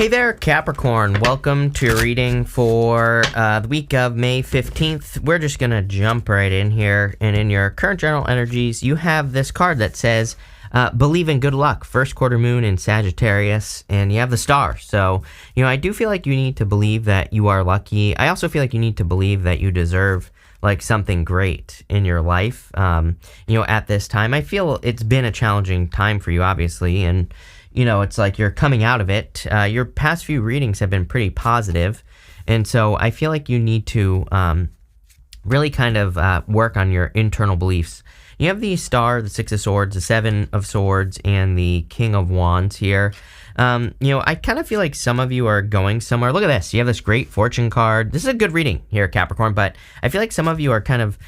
Hey there, Capricorn. Welcome to your reading for the week of May 15th. We're just going to jump right in here. And in your current general energies, you have this card that says, believe in good luck, first quarter moon in Sagittarius, and you have the star. So, I do feel like you need to believe that you are lucky. I also feel like you need to believe that you deserve like something great in your life. At this time, I feel it's been a challenging time for you, obviously, and it's like you're coming out of it. Your past few readings have been pretty positive, and so I feel like you need to really kind of work on your internal beliefs. You have the Star, the Six of Swords, the Seven of Swords, and the King of Wands here. I kind of feel like some of you are going somewhere. Look at this. You have this great fortune card. This is a good reading here, Capricorn, but I feel like some of you are kind of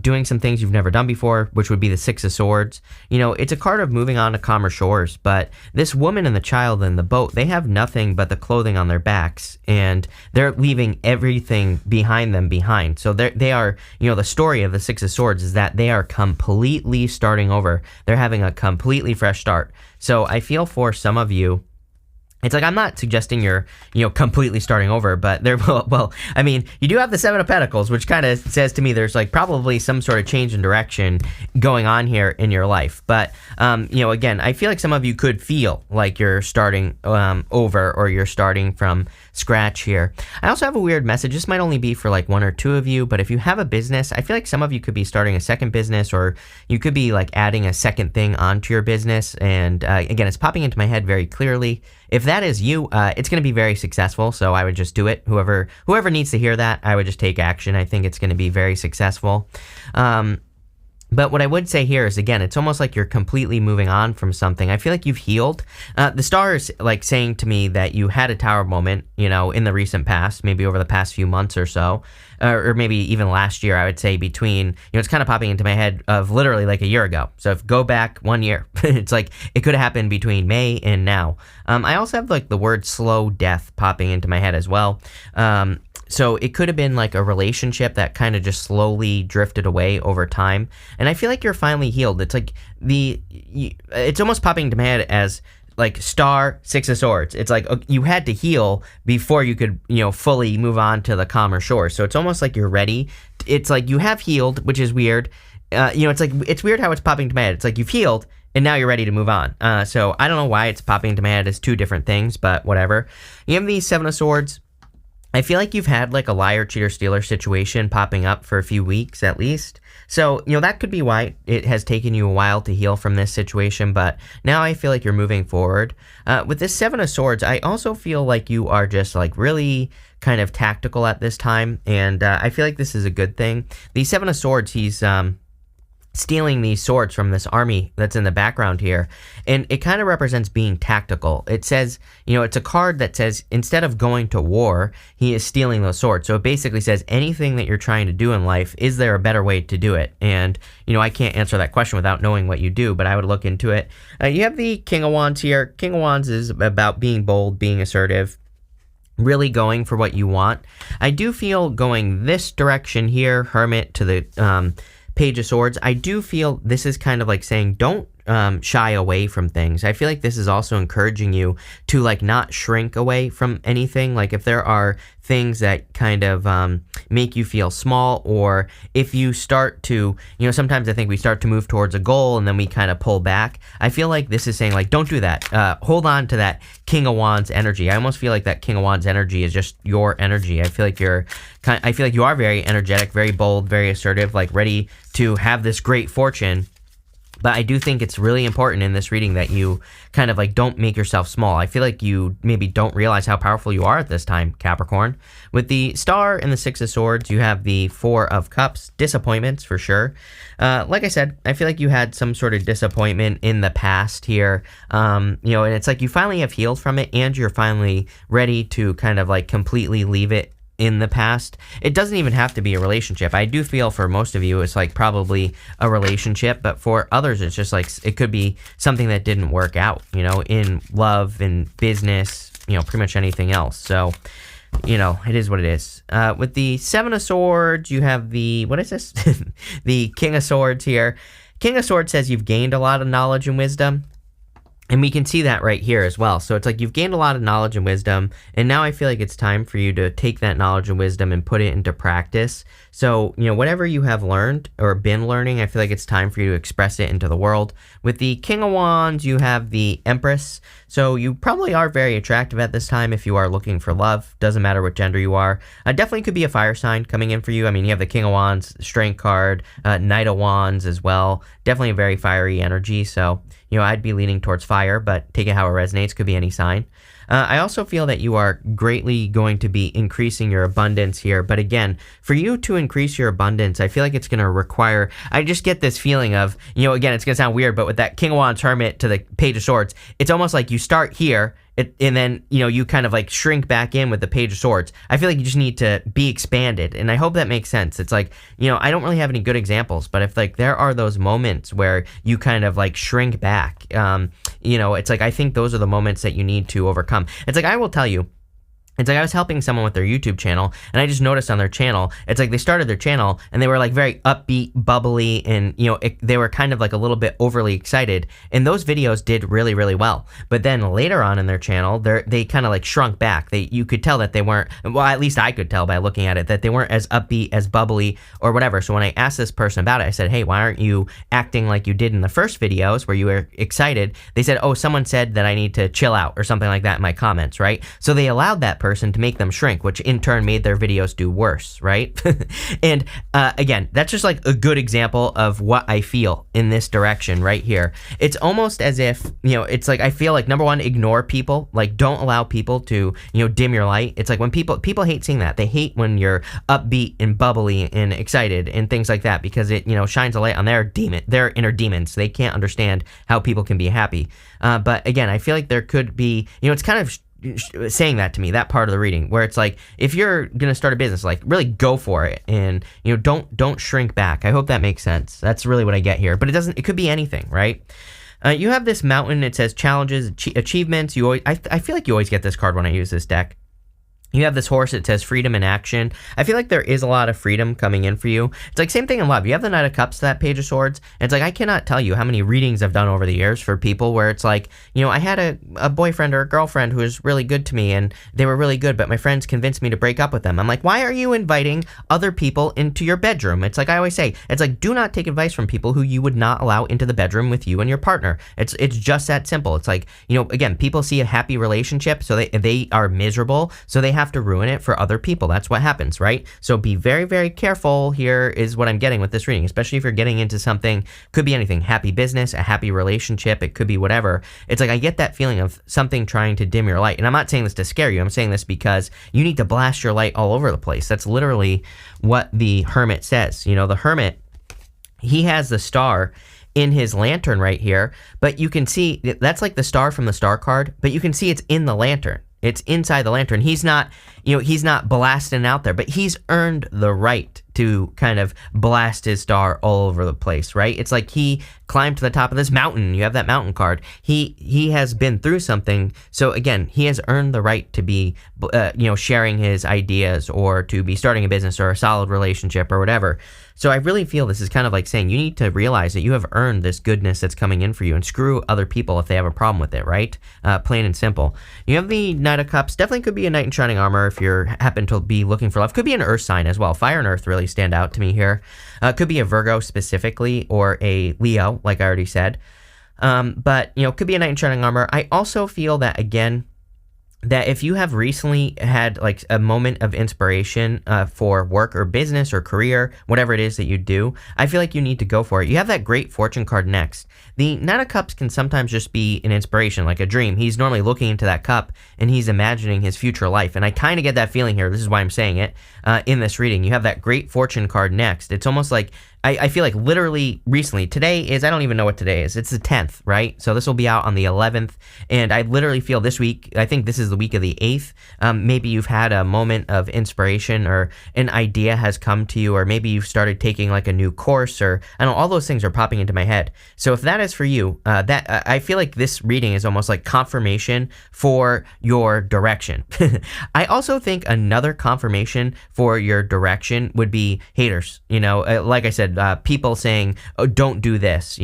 doing some things you've never done before, which would be the Six of Swords. It's a card of moving on to calmer shores, but this woman and the child in the boat, they have nothing but the clothing on their backs, and they're leaving everything behind them behind. So they are, the story of the Six of Swords is that they are completely starting over. They're having a completely fresh start. So I feel for some of you, it's like, I'm not suggesting you're, completely starting over, but you do have the Seven of Pentacles, which kind of says to me there's like probably some sort of change in direction going on here in your life. But, again, I feel like some of you could feel like you're starting over, or you're starting from scratch here. I also have a weird message. This might only be for like one or two of you, but if you have a business, I feel like some of you could be starting a second business, or you could be like adding a second thing onto your business. And again, it's popping into my head very clearly. If that is you, it's going to be very successful, so I would just do it. Whoever needs to hear that, I would just take action. I think it's going to be very successful. But what I would say here is, again, it's almost like you're completely moving on from something. I feel like you've healed. The star is like saying to me that you had a tower moment, in the recent past, maybe over the past few months or so, or maybe even last year, I would say between, it's kind of popping into my head of literally like a year ago. So if go back 1 year, it's like it could have happened between May and now. I also have like the word slow death popping into my head as well. So it could have been like a relationship that kind of just slowly drifted away over time. And I feel like you're finally healed. It's like it's almost popping into my head as like Star, Six of Swords. It's like you had to heal before you could, fully move on to the calmer shore. So it's almost like you're ready. It's like you have healed, which is weird. It's like, it's weird how it's popping into my head. It's like you've healed and now you're ready to move on. So I don't know why it's popping into my head as two different things, but whatever. You have the Seven of Swords. I feel like you've had like a liar, cheater, stealer situation popping up for a few weeks at least. So, that could be why it has taken you a while to heal from this situation, but now I feel like you're moving forward. With this Seven of Swords, I also feel like you are just like really kind of tactical at this time, and I feel like this is a good thing. The Seven of Swords, he's stealing these swords from this army that's in the background here, and it kind of represents being tactical. It says, it's a card that says instead of going to war, he is stealing those swords. So it basically says anything that you're trying to do in life, is there a better way to do it? And I can't answer that question without knowing what you do, but I would look into it. You have the King of Wands here. King of Wands is about being bold, being assertive, really going for what you want. I do feel going this direction here, Hermit to the Page of Swords, I do feel this is kind of like saying don't shy away from things. I feel like this is also encouraging you to like not shrink away from anything. Like if there are things that kind of make you feel small, or if you start to, sometimes I think we start to move towards a goal and then we kind of pull back. I feel like this is saying like, don't do that. Hold on to that King of Wands energy. I almost feel like that King of Wands energy is just your energy. I feel like you are very energetic, very bold, very assertive, like ready to have this great fortune. But I do think it's really important in this reading that you kind of like don't make yourself small. I feel like you maybe don't realize how powerful you are at this time, Capricorn. With the Star and the Six of Swords, you have the Four of Cups, disappointments for sure. Like I said, I feel like you had some sort of disappointment in the past here. And it's like you finally have healed from it, and you're finally ready to kind of like completely leave it in the past. It doesn't even have to be a relationship. I do feel for most of you it's like probably a relationship, but for others it's just like it could be something that didn't work out, in love, in business, pretty much anything else. So it is what it is. With the Seven of Swords, you have the, what is this? The King of Swords here. King of Swords says you've gained a lot of knowledge and wisdom. And we can see that right here as well. So it's like you've gained a lot of knowledge and wisdom, and now I feel like it's time for you to take that knowledge and wisdom and put it into practice. So, whatever you have learned or been learning, I feel like it's time for you to express it into the world. With the King of Wands, you have the Empress. So you probably are very attractive at this time if you are looking for love. Doesn't matter what gender you are. Definitely could be a fire sign coming in for you. I mean, you have the King of Wands, Strength card, Knight of Wands as well. Definitely a very fiery energy. So, I'd be leaning towards fire, but take it how it resonates. Could be any sign. I also feel that you are greatly going to be increasing your abundance here. But again, for you to increase your abundance, I feel like it's going to require, I just get this feeling of, again, it's going to sound weird, but with that King of Wands Hermit to the Page of Swords, it's almost like you start here, and then, you kind of like shrink back in with the Page of Swords. I feel like you just need to be expanded. And I hope that makes sense. It's like, I don't really have any good examples, but if like there are those moments where you kind of like shrink back, it's like, I think those are the moments that you need to overcome. It's like, I will tell you, it's like I was helping someone with their YouTube channel, and I just noticed on their channel, it's like they started their channel, and they were like very upbeat, bubbly, and they were kind of like a little bit overly excited, and those videos did really, really well. But then later on in their channel, they kind of like shrunk back. You could tell that they weren't, well, at least I could tell by looking at it, that they weren't as upbeat, as bubbly, or whatever. So when I asked this person about it, I said, hey, why aren't you acting like you did in the first videos where you were excited? They said, oh, someone said that I need to chill out or something like that in my comments, right? So they allowed that person to make them shrink, which in turn made their videos do worse, right? And again, that's just like a good example of what I feel in this direction right here. It's almost as if, it's like I feel like, number one, ignore people. Like, don't allow people to, dim your light. It's like when people hate seeing that. They hate when you're upbeat and bubbly and excited and things like that, because it, shines a light on their inner demons. So they can't understand how people can be happy. But again, I feel like there could be, it's kind of saying that to me, that part of the reading, where it's like, if you're gonna start a business, like really go for it, and don't shrink back. I hope that makes sense. That's really what I get here, but it could be anything, right? You have this mountain. It says challenges, achievements. I feel like you always get this card when I use this deck. You have this horse, it says freedom in action. I feel like there is a lot of freedom coming in for you. It's like same thing in love. You have the Knight of Cups, that Page of Swords. And it's like, I cannot tell you how many readings I've done over the years for people where it's like, I had a boyfriend or a girlfriend who was really good to me, and they were really good, but my friends convinced me to break up with them. I'm like, why are you inviting other people into your bedroom? It's like I always say, it's like, do not take advice from people who you would not allow into the bedroom with you and your partner. It's just that simple. It's like, again, people see a happy relationship, so they are miserable, so they have to ruin it for other people. That's what happens, right? So be very, very careful here is what I'm getting with this reading, especially if you're getting into something, could be anything, happy business, a happy relationship, it could be whatever. It's like I get that feeling of something trying to dim your light. And I'm not saying this to scare you. I'm saying this because you need to blast your light all over the place. That's literally what the Hermit says. The Hermit, he has the star in his lantern right here, but you can see that's like the star from the star card, but you can see it's in the lantern. It's inside the lantern. He's not blasting out there, but he's earned the right to kind of blast his star all over the place, right? It's like he climbed to the top of this mountain. You have that mountain card. He has been through something. So again, he has earned the right to be, sharing his ideas, or to be starting a business or a solid relationship or whatever. So I really feel this is kind of like saying you need to realize that you have earned this goodness that's coming in for you, and screw other people if they have a problem with it, right? Plain and simple. You have the Knight of Cups. Definitely could be a knight in shining armor if you happen to be looking for love. Could be an earth sign as well. Fire and earth really stand out to me here. Could be a Virgo specifically, or a Leo, like I already said. But could be a knight in shining armor. I also feel that, again, that if you have recently had like a moment of inspiration for work or business or career, whatever it is that you do, I feel like you need to go for it. You have that great fortune card next. The Knight of Cups can sometimes just be an inspiration, like a dream. He's normally looking into that cup and he's imagining his future life. And I kind of get that feeling here. This is why I'm saying it in this reading. You have that great fortune card next. It's almost like I feel like literally recently, today is, I don't even know what today is. It's the 10th, right? So this will be out on the 11th. And I literally feel this week, I think this is the week of the 8th. Maybe you've had a moment of inspiration, or an idea has come to you, or maybe you've started taking like a new course, or I don't know, all those things are popping into my head. So if that is for you, I feel like this reading is almost like confirmation for your direction. I also think another confirmation for your direction would be haters. Like I said, people saying, oh, don't do this,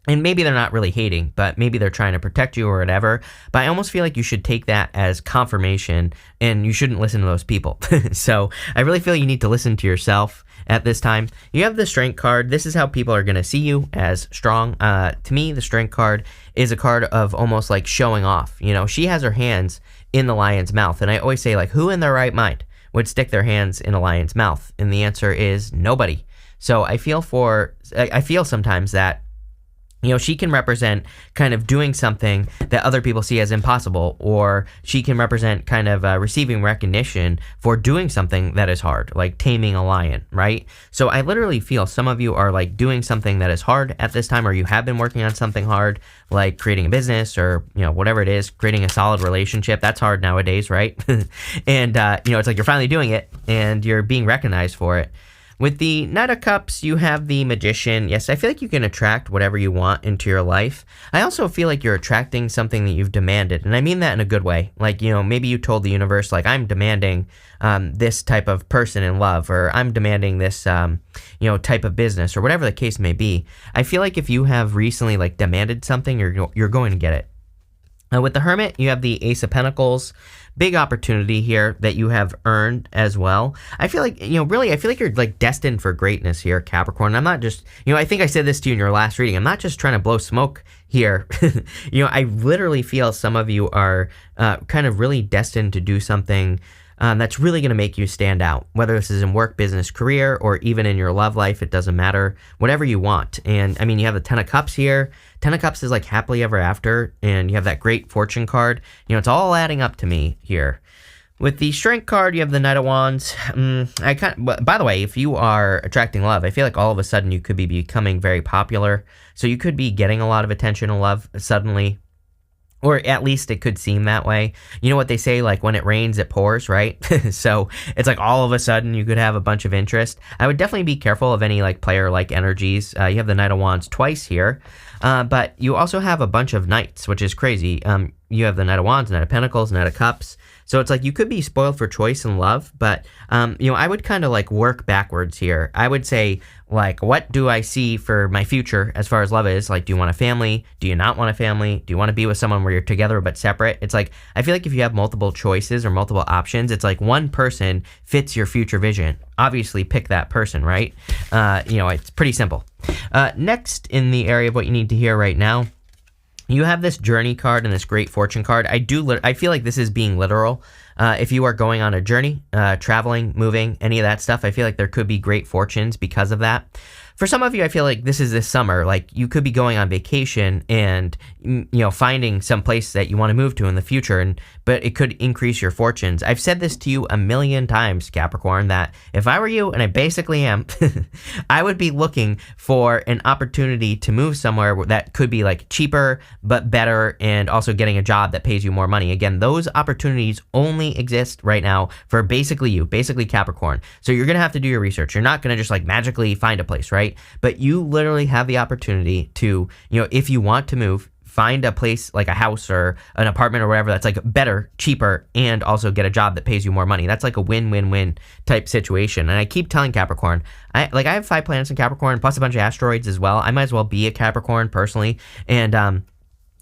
and maybe they're not really hating, but maybe they're trying to protect you or whatever. But I almost feel like you should take that as confirmation and you shouldn't listen to those people. So I really feel you need to listen to yourself at this time. You have the Strength card. This is how people are going to see you, as strong. To me, the Strength card is a card of almost like showing off. You know, she has her hands in the lion's mouth. And I always say, like, who in their right mind would stick their hands in a lion's mouth? And the answer is nobody. So I feel sometimes that, you know, she can represent kind of doing something that other people see as impossible, or she can represent kind of receiving recognition for doing something that is hard, like taming a lion, right? So I literally feel some of you are like doing something that is hard at this time, or you have been working on something hard, like creating a business or, you know, whatever it is, creating a solid relationship. That's hard nowadays, right? And, you know, it's like you're finally doing it and you're being recognized for it. With the Knight of Cups, you have the Magician. Yes, I feel like you can attract whatever you want into your life. I also feel like you're attracting something that you've demanded, and I mean that in a good way. Like, you know, maybe you told the universe, like, I'm demanding this type of person in love, or I'm demanding this, you know, type of business, or whatever the case may be. I feel like if you have recently, like, demanded something, you're going to get it. With the Hermit, you have the Ace of Pentacles. Big opportunity here that you have earned as well. I feel like, you know, really, I feel like you're like destined for greatness here, Capricorn. I'm not just, you know, I think I said this to you in your last reading. I'm not just trying to blow smoke here. You know, I literally feel some of you are kind of really destined to do something that's really going to make you stand out, whether this is in work, business, career, or even in your love life. It doesn't matter, whatever you want. And I mean, you have the 10 of Cups here. 10 of Cups is like happily ever after, and you have that great fortune card. You know, it's all adding up to me here. With the Strength card, you have the Knight of Wands. By the way, if you are attracting love, I feel like all of a sudden you could be becoming very popular. So you could be getting a lot of attention and love suddenly. Or at least it could seem that way. You know what they say, like when it rains, it pours, right? So it's like all of a sudden you could have a bunch of interest. I would definitely be careful of any like player-like energies. You have the Knight of Wands twice here. But you also have a bunch of Knights, which is crazy. You have the Knight of Wands, Knight of Pentacles, Knight of Cups. So it's like you could be spoiled for choice and love, but, you know, I would kind of like work backwards here. I would say, like, what do I see for my future as far as love is? Like, do you want a family? Do you not want a family? Do you want to be with someone where you're together but separate? It's like, I feel like if you have multiple choices or multiple options, it's like one person fits your future vision. Obviously, pick that person, right? You know, it's pretty simple. Next, in the area of what you need to hear right now, you have this Journey card and this Great Fortune card. I feel like this is being literal. If you are going on a journey, traveling, moving, any of that stuff, I feel like there could be great fortunes because of that. For some of you, I feel like this is this summer. Like, you could be going on vacation and, you know, finding some place that you want to move to in the future, but it could increase your fortunes. I've said this to you a million times, Capricorn, that if I were you, and I basically am, I would be looking for an opportunity to move somewhere that could be like cheaper, but better, and also getting a job that pays you more money. Again, those opportunities only exist right now for basically you, basically Capricorn. So you're going to have to do your research. You're not going to just like magically find a place, right? But you literally have the opportunity to, you know, if you want to move, find a place like a house or an apartment or whatever that's like better, cheaper, and also get a job that pays you more money. That's like a win-win-win type situation. And I keep telling Capricorn, I have 5 planets in Capricorn plus a bunch of asteroids as well. I might as well be a Capricorn personally. And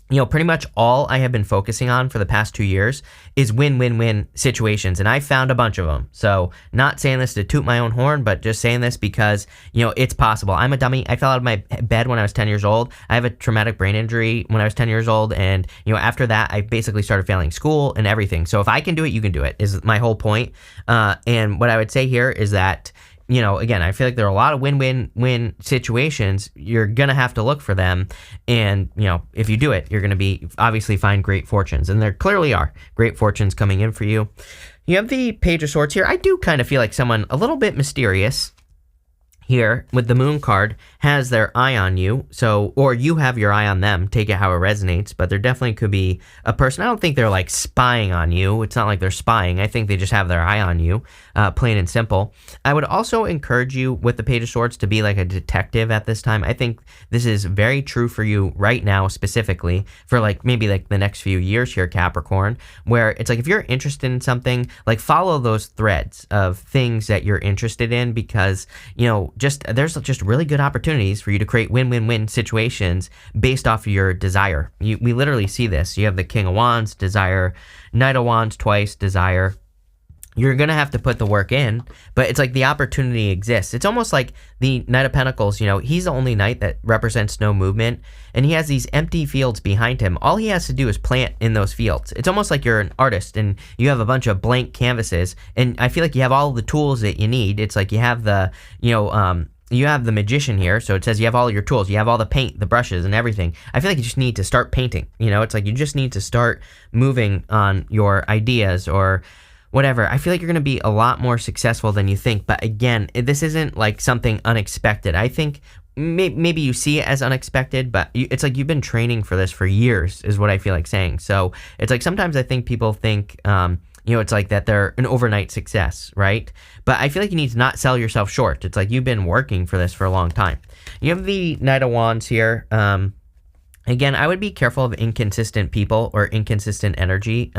you know, pretty much all I have been focusing on for the past 2 years is win-win-win situations, and I found a bunch of them. So not saying this to toot my own horn, but just saying this because, you know, it's possible. I'm a dummy. I fell out of my bed when I was 10 years old. I have a traumatic brain injury when I was 10 years old, and, you know, after that, I basically started failing school and everything. So if I can do it, you can do it, is my whole point. And what I would say here is that, you know, again, I feel like there are a lot of win-win-win situations. You're going to have to look for them. And, you know, if you do it, you're going to obviously find great fortunes. And there clearly are great fortunes coming in for you. You have the Page of Swords here. I do kind of feel like someone a little bit mysterious here with the Moon card has their eye on you, so, or you have your eye on them, take it how it resonates, but there definitely could be a person. I don't think they're like spying on you. It's not like they're spying. I think they just have their eye on you, plain and simple. I would also encourage you with the Page of Swords to be like a detective at this time. I think this is very true for you right now, specifically for like maybe like the next few years here, Capricorn, where it's like if you're interested in something, like follow those threads of things that you're interested in, because, you know, there's just really good opportunities for you to create win-win-win situations based off of your desire. We literally see this. You have the King of Wands, desire, Knight of Wands twice, desire. You're going to have to put the work in, but it's like the opportunity exists. It's almost like the Knight of Pentacles, he's the only knight that represents no movement, and he has these empty fields behind him. All he has to do is plant in those fields. It's almost like you're an artist and you have a bunch of blank canvases, and I feel like you have all the tools that you need. It's like you have the, you have the magician here, so it says you have all your tools. You have all the paint, the brushes, and everything. I feel like you just need to start painting. It's like you just need to start moving on your ideas or whatever. I feel like you're going to be a lot more successful than you think. But again, this isn't like something unexpected. I think maybe you see it as unexpected, but it's like you've been training for this for years is what I feel like saying. So it's like sometimes I think people think, it's like that they're an overnight success, right? But I feel like you need to not sell yourself short. It's like you've been working for this for a long time. You have the Knight of Wands here. Again, I would be careful of inconsistent people or inconsistent energy.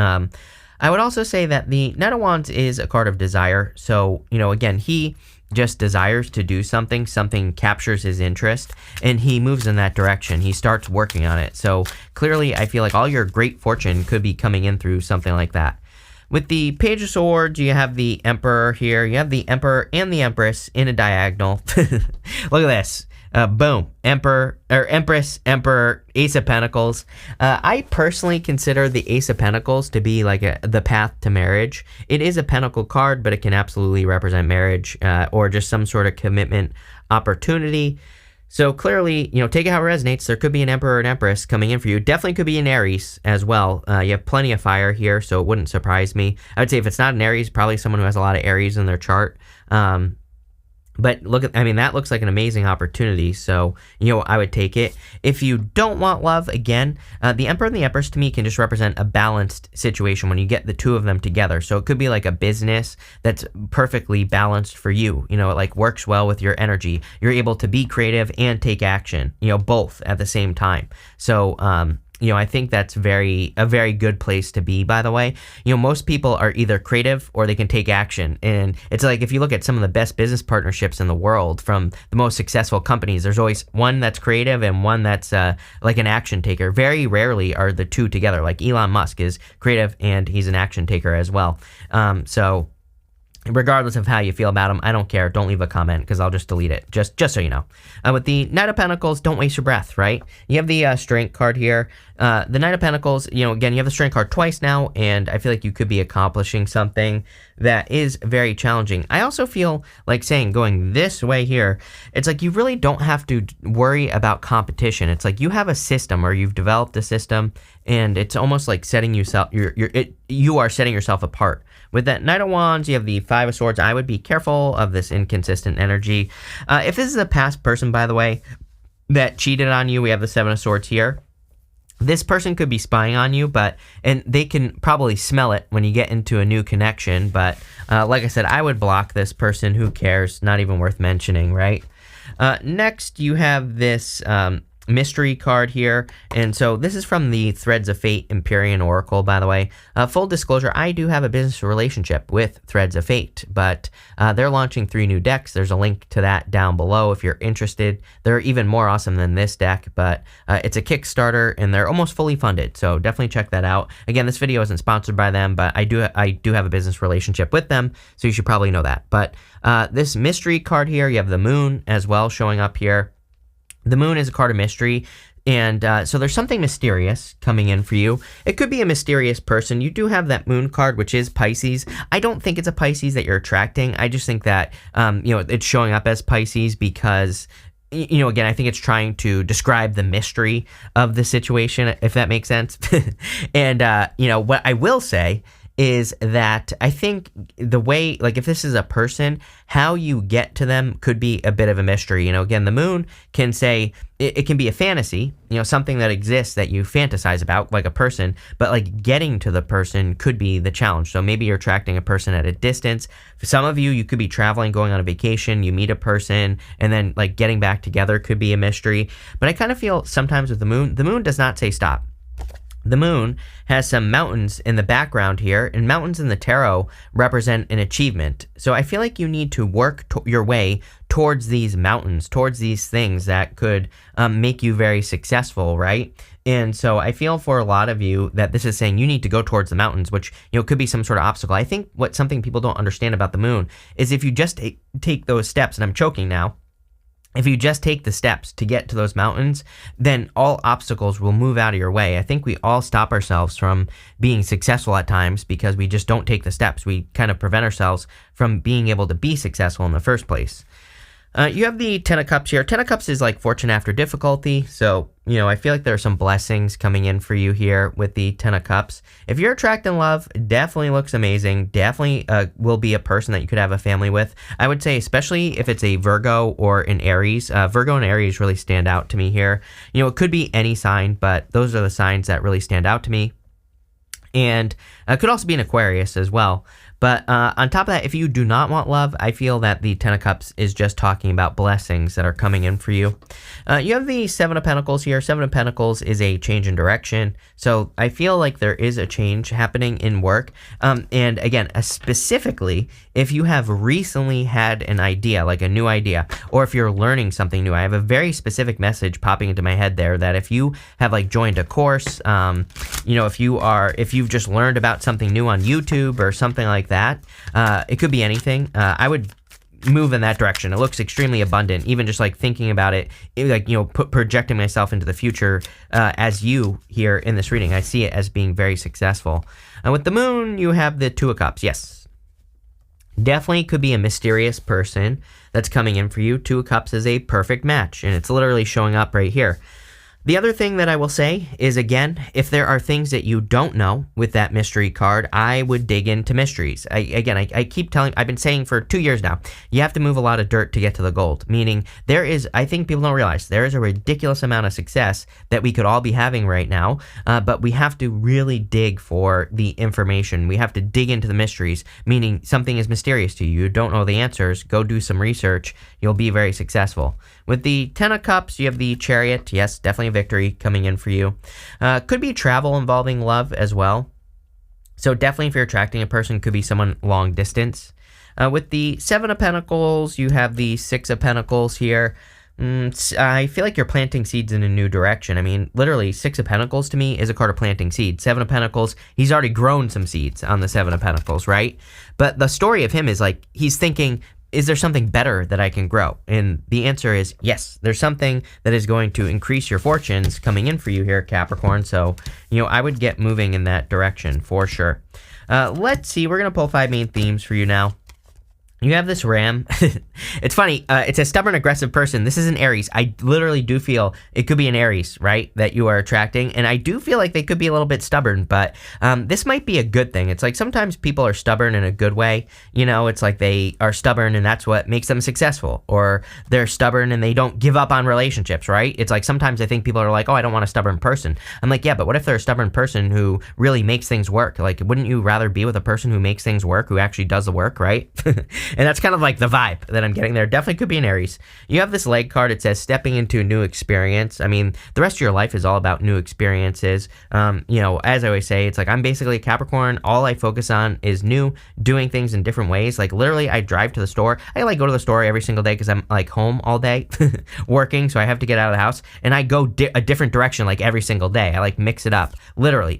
I would also say that the Knight of Wands is a card of desire. So, again, he just desires to do something captures his interest, and he moves in that direction. He starts working on it. So clearly, I feel like all your great fortune could be coming in through something like that. With the Page of Swords, you have the Emperor here. You have the Emperor and the Empress in a diagonal. Look at this. Boom. Emperor, or Empress, Emperor, Ace of Pentacles. I personally consider the Ace of Pentacles to be like the path to marriage. It is a pentacle card, but it can absolutely represent marriage or just some sort of commitment opportunity. So clearly, take it how it resonates. There could be an Emperor or an Empress coming in for you. Definitely could be an Aries as well. You have plenty of fire here, so it wouldn't surprise me. I would say if it's not an Aries, probably someone who has a lot of Aries in their chart. But that looks like an amazing opportunity, so, I would take it. If you don't want love, again, the Emperor and the Empress to me can just represent a balanced situation when you get the two of them together. So it could be like a business that's perfectly balanced for you. It like works well with your energy. You're able to be creative and take action, both at the same time. So, I think that's a very good place to be, by the way. Most people are either creative or they can take action. And it's like if you look at some of the best business partnerships in the world from the most successful companies, there's always one that's creative and one that's like an action taker. Very rarely are the two together. Like Elon Musk is creative and he's an action taker as well. So regardless of how you feel about them, I don't care. Don't leave a comment because I'll just delete it, just so you know. With the Knight of Pentacles, don't waste your breath, right? You have the Strength card here. The Knight of Pentacles, again, you have the Strength card twice now, and I feel like you could be accomplishing something that is very challenging. I also feel like saying going this way here, it's like you really don't have to worry about competition. It's like you have a system or you've developed a system, and it's almost like setting yourself, you are setting yourself apart. With that Knight of Wands, you have the Five of Swords. I would be careful of this inconsistent energy. If this is a past person, by the way, that cheated on you, we have the Seven of Swords here. This person could be spying on you, and they can probably smell it when you get into a new connection. But like I said, I would block this person. Who cares? Not even worth mentioning, right? Next, you have this mystery card here, and so this is from the Threads of Fate Empyrean Oracle, by the way. Full disclosure, I do have a business relationship with Threads of Fate, but they're launching 3 new decks. There's a link to that down below if you're interested. They're even more awesome than this deck, but it's a Kickstarter and they're almost fully funded, so definitely check that out. Again, this video isn't sponsored by them, but I do have a business relationship with them, so you should probably know that. But this mystery card here, you have the Moon as well showing up here. The Moon is a card of mystery, and so there's something mysterious coming in for you. It could be a mysterious person. You do have that Moon card, which is Pisces. I don't think it's a Pisces that you're attracting. I just think that, it's showing up as Pisces because, again, I think it's trying to describe the mystery of the situation, if that makes sense. And, what I will say is that I think the way, like if this is a person, how you get to them could be a bit of a mystery. Again, the Moon can say, it can be a fantasy, something that exists that you fantasize about, like a person, but like getting to the person could be the challenge. So maybe you're attracting a person at a distance. For some of you, you could be traveling, going on a vacation, you meet a person, and then like getting back together could be a mystery. But I kind of feel sometimes with the Moon does not say stop. The moon has some mountains in the background here, and mountains in the tarot represent an achievement. So I feel like you need to work your way towards these mountains, towards these things that could make you very successful, right? And so I feel for a lot of you that this is saying you need to go towards the mountains, which, could be some sort of obstacle. I think something people don't understand about the moon is if you just take those steps, and I'm choking now, if you just take the steps to get to those mountains, then all obstacles will move out of your way. I think we all stop ourselves from being successful at times because we just don't take the steps. We kind of prevent ourselves from being able to be successful in the first place. You have the Ten of Cups here. Ten of Cups is like fortune after difficulty. So, I feel like there are some blessings coming in for you here with the Ten of Cups. If you're attracting love, definitely looks amazing. Definitely will be a person that you could have a family with. I would say, especially if it's a Virgo or an Aries. Virgo and Aries really stand out to me here. It could be any sign, but those are the signs that really stand out to me. And it could also be an Aquarius as well. But on top of that, if you do not want love, I feel that the Ten of Cups is just talking about blessings that are coming in for you. You have the Seven of Pentacles here. Seven of Pentacles is a change in direction. So I feel like there is a change happening in work. And again, specifically, if you have recently had an idea, like a new idea, or if you're learning something new, I have a very specific message popping into my head there that if you have like joined a course, if you've just learned about something new on YouTube or something like that, it could be anything. I would move in that direction. It looks extremely abundant, even just like thinking about it, projecting myself into the future as you here in this reading. I see it as being very successful. And with the moon, you have the Two of Cups. Yes. Definitely could be a mysterious person that's coming in for you. Two of Cups is a perfect match, and it's literally showing up right here. The other thing that I will say is, again, if there are things that you don't know with that mystery card, I would dig into mysteries. I keep telling, I've been saying for 2 years now, you have to move a lot of dirt to get to the gold. Meaning, I think people don't realize, there is a ridiculous amount of success that we could all be having right now, but we have to really dig for the information. We have to dig into the mysteries, meaning something is mysterious to you. You don't know the answers. Go do some research. You'll be very successful. With the Ten of Cups, you have the Chariot. Yes, definitely a victory coming in for you. Could be travel involving love as well. So definitely if you're attracting a person, could be someone long distance. With the Seven of Pentacles, you have the Six of Pentacles here. I feel like you're planting seeds in a new direction. I mean, literally, Six of Pentacles to me is a card of planting seeds. Seven of Pentacles, he's already grown some seeds on the Seven of Pentacles, right? But the story of him is like, he's thinking, is there something better that I can grow? And the answer is yes. There's something that is going to increase your fortunes coming in for you here, Capricorn. So, I would get moving in that direction for sure. Let's see. We're going to pull 5 main themes for you now. You have this ram. It's funny. It's a stubborn, aggressive person. This is an Aries. I literally do feel it could be an Aries, right, that you are attracting. And I do feel like they could be a little bit stubborn, but this might be a good thing. It's like sometimes people are stubborn in a good way. It's like they are stubborn and that's what makes them successful. Or they're stubborn and they don't give up on relationships, right? It's like sometimes I think people are like, oh, I don't want a stubborn person. I'm like, yeah, but what if they're a stubborn person who really makes things work? Like, wouldn't you rather be with a person who makes things work, who actually does the work, right? And that's kind of like the vibe that I'm getting there. Definitely could be an Aries. You have this leg card. It says stepping into a new experience. I mean, the rest of your life is all about new experiences. As I always say, it's like I'm basically a Capricorn. All I focus on is new, doing things in different ways. Like literally, I drive to the store. I go to the store every single day because I'm like home all day working, so I have to get out of the house. And I go a different direction like every single day. I like mix it up, literally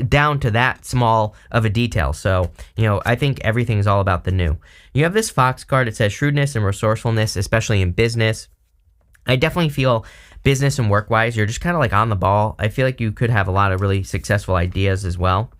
down to that small of a detail. So, I think everything is all about the new. You have this Fox card. It says shrewdness and resourcefulness, especially in business. I definitely feel business and work-wise, you're just kind of like on the ball. I feel like you could have a lot of really successful ideas as well.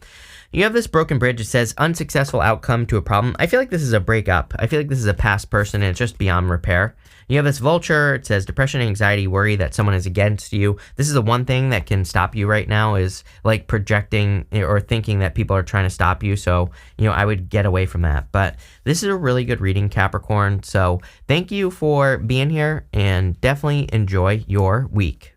You have this broken bridge. It says unsuccessful outcome to a problem. I feel like this is a breakup. I feel like this is a past person and it's just beyond repair. You have this vulture. It says depression, anxiety, worry that someone is against you. This is the one thing that can stop you right now is like projecting or thinking that people are trying to stop you. So, I would get away from that. But this is a really good reading, Capricorn. So thank you for being here and definitely enjoy your week.